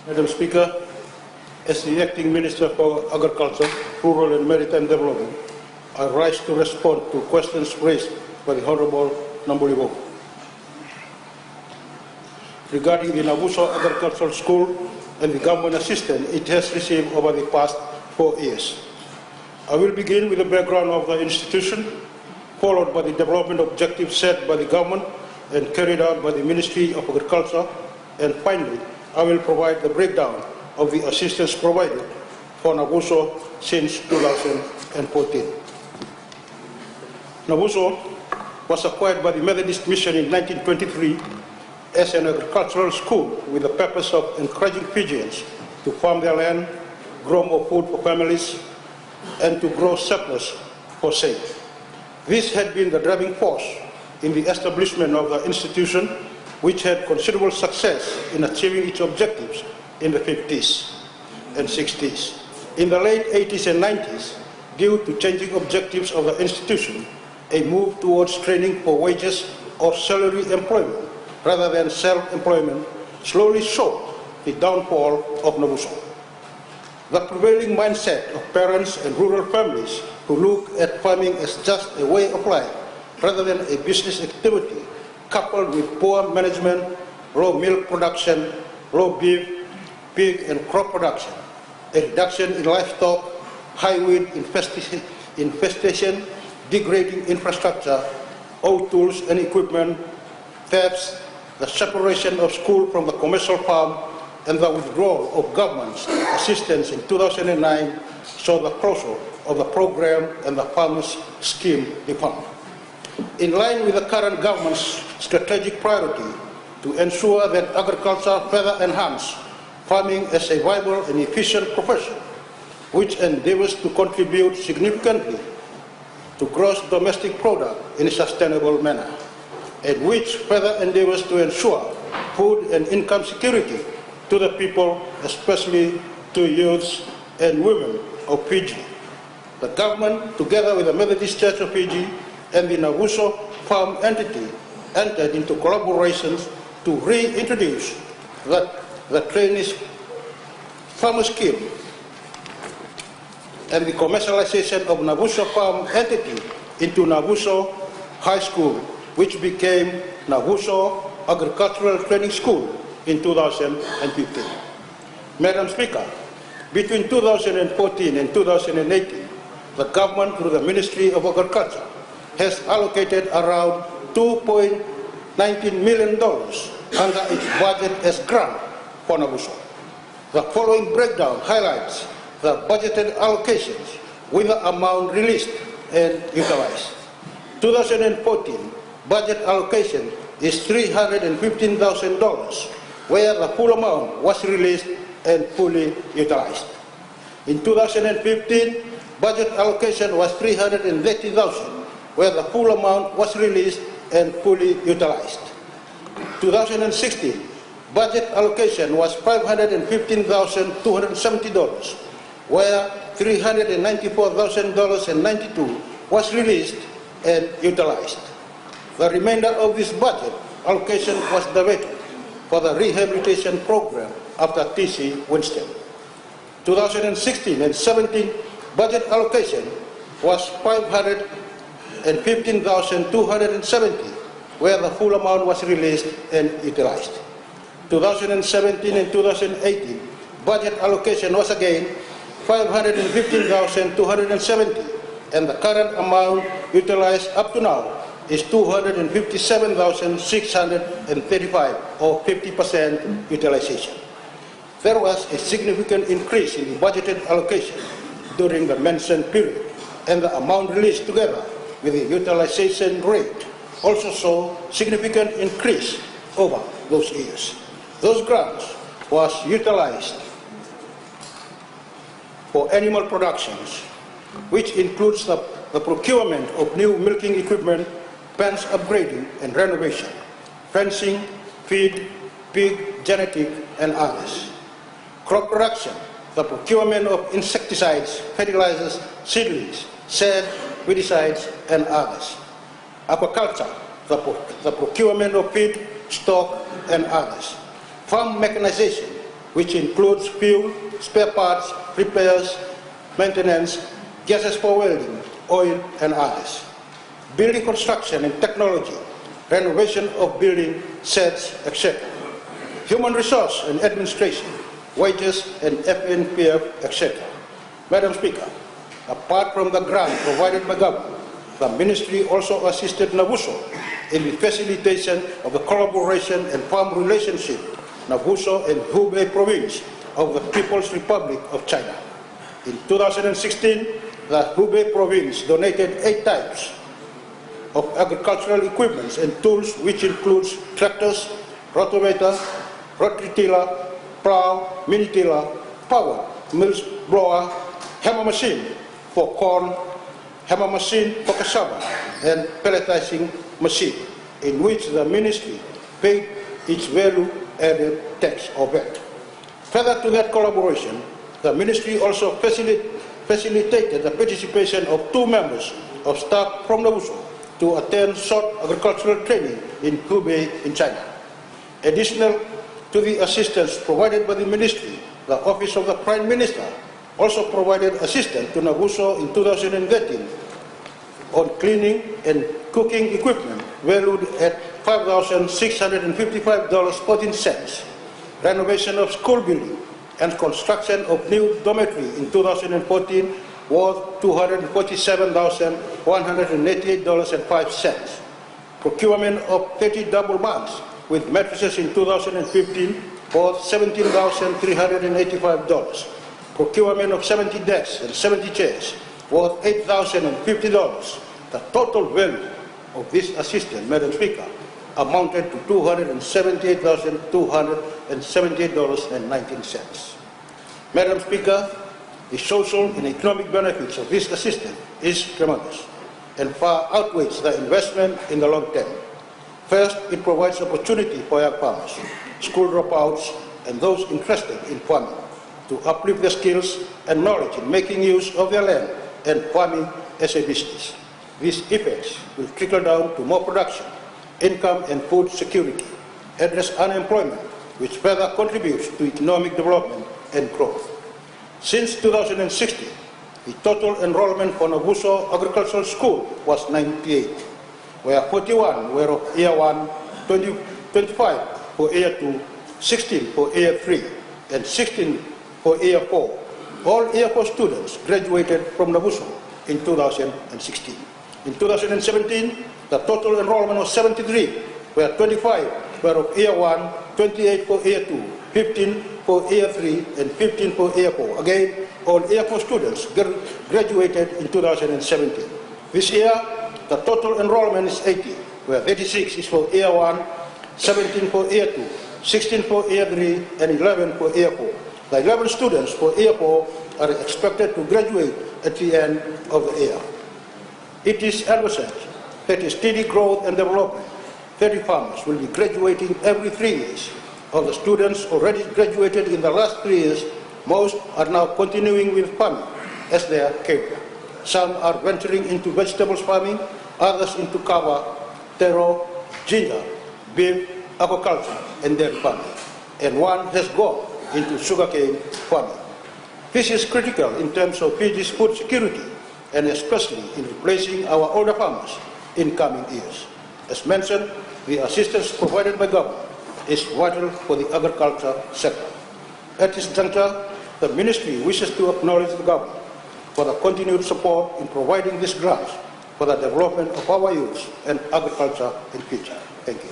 Madam Speaker, as the Acting Minister for Agriculture, Rural and Maritime Development, I rise to respond to questions raised by the Honourable Nambuliwo. Regarding the Nabuso Agricultural School and the government assistance it has received over the past 4 years. I will begin with the background of the institution, followed by the development objectives set by the government and carried out by the Ministry of Agriculture, and finally, I will provide the breakdown of the assistance provided for Nabuso since 2014. Nabuso was acquired by the Methodist Mission in 1923 as an agricultural school with the purpose of encouraging Fijians to farm their land, grow more food for families, and to grow surplus for sale. This had been the driving force in the establishment of the institution, which had considerable success in achieving its objectives in the 50s and 60s. In the late 80s and 90s, due to changing objectives of the institution, a move towards training for wages or salary employment rather than self-employment slowly showed the downfall of Nabuso. The prevailing mindset of parents and rural families who look at farming as just a way of life rather than a business activity, coupled with poor management, low milk production, low beef, pig and crop production, a reduction in livestock, high weed infestation, degrading infrastructure, old tools and equipment, thefts, the separation of school from the commercial farm, and the withdrawal of government's assistance in 2009 saw the closure of the program and the farmers' scheme defunct. In line with the current government's strategic priority to ensure that agriculture further enhance farming as a viable and efficient profession, which endeavors to contribute significantly to gross domestic product in a sustainable manner, and which further endeavors to ensure food and income security to the people, especially to youths and women of Fiji. The government, together with the Methodist Church of Fiji and the Nabuso farm entity, entered into collaborations to reintroduce the trainees farmer scheme and the commercialization of Nabuso farm entity into Nabuso High School, which became Nabuso Agricultural Training School in 2015. Madam Speaker, between 2014 and 2018, the government through the Ministry of Agriculture has allocated around $2.19 million under its budget as grant for Nabuso. The following breakdown highlights the budgeted allocations with the amount released and utilized. 2014 budget allocation is $315,000, where the full amount was released and fully utilized. In 2015, budget allocation was $330,000, where the full amount was released and fully utilized. 2016, budget allocation was $515,270, where $394,092 was released and utilized. The remainder of this budget allocation was diverted for the rehabilitation program after TC Winston. 2016 and 17 budget allocation was $515,270, where the full amount was released and utilized. 2017 and 2018 budget allocation was again $515,270, and the current amount utilized up to now is $257,635, or 50% utilization. There was a significant increase in the budgeted allocation during the mentioned period, and the amount released together with the utilization rate also saw significant increase over those years. Those grants was utilized for animal productions, which includes the procurement of new milking equipment, pens upgrading and renovation, fencing, feed, pig, genetic, and others. Crop production, the procurement of insecticides, fertilizers, seedlings, seed, weedicides, and others. Aquaculture, the procurement of feed, stock, and others. Farm mechanization, which includes fuel, spare parts, repairs, maintenance, gases for welding, oil, and others. Building construction and technology, renovation of building sets, etc. Human resource and administration, wages and FNPF, etc. Madam Speaker, apart from the grant provided by government, the ministry also assisted NAVUSO in the facilitation of the collaboration and farm relationship NAVUSO and Hubei province of the People's Republic of China. In 2016, the Hubei province donated 8 types of agricultural equipment and tools, which includes tractors, rotavator, rotary tiller, plow, mini tiller, power, mills blower, hammer machine for corn, hammer machine for cassava, and pelletizing machine, in which the ministry paid its value-added tax or VAT. Further to that collaboration, the ministry also facilitated the participation of 2 members of staff from NAVUSO to attend short agricultural training in Hubei in China. Additional to the assistance provided by the ministry, the Office of the Prime Minister also provided assistance to NAVUSO in 2013 on cleaning and cooking equipment valued at $5,655.14, renovation of school building, and construction of new dormitory in 2014 worth $247,188.05, procurement of 30 double bunks with mattresses in 2015 worth $17,385, procurement of 70 desks and 70 chairs worth $8,050. The total value of this assistance, Madam Speaker, amounted to $278,278.19. Madam Speaker, the social and economic benefits of this assistance is tremendous and far outweighs the investment in the long term. First, it provides opportunity for young farmers, school dropouts, and those interested in farming to uplift their skills and knowledge in making use of their land and farming as a business. These effects will trickle down to more production, income and food security, address unemployment, which further contributes to economic development and growth. Since 2016, the total enrollment for NAVUSO Agricultural School was 98, where 41 were of Year 1, 25 for Year 2, 16 for Year 3, and 16 for Year 4. All Year 4 students graduated from NAVUSO in 2016. In 2017, the total enrollment was 73, where 25 were of Year 1, 28 for Year 2, 15 for Year 3, and 15 for Year 4. Again, all Year 4 students graduated in 2017. This year, the total enrollment is 80, where 36 is for Year 1, 17 for Year 2, 16 for Year 3, and 11 for Year 4. The 11 students for Year 4 are expected to graduate at the end of the year. It is envisaged that a steady growth and development, 30 farmers will be graduating every 3 years. Of the students already graduated in the last 3 years, most are now continuing with farming as their career. Some are venturing into vegetables farming, others into kava, taro, ginger, beef, aquaculture, and dairy farming. And one has gone into sugarcane farming. This is critical in terms of Fiji's food security, and especially in replacing our older farmers in coming years. As mentioned, the assistance provided by government is vital for the agriculture sector. At this juncture, the ministry wishes to acknowledge the government for the continued support in providing these grants for the development of our youth and agriculture in future. Thank you.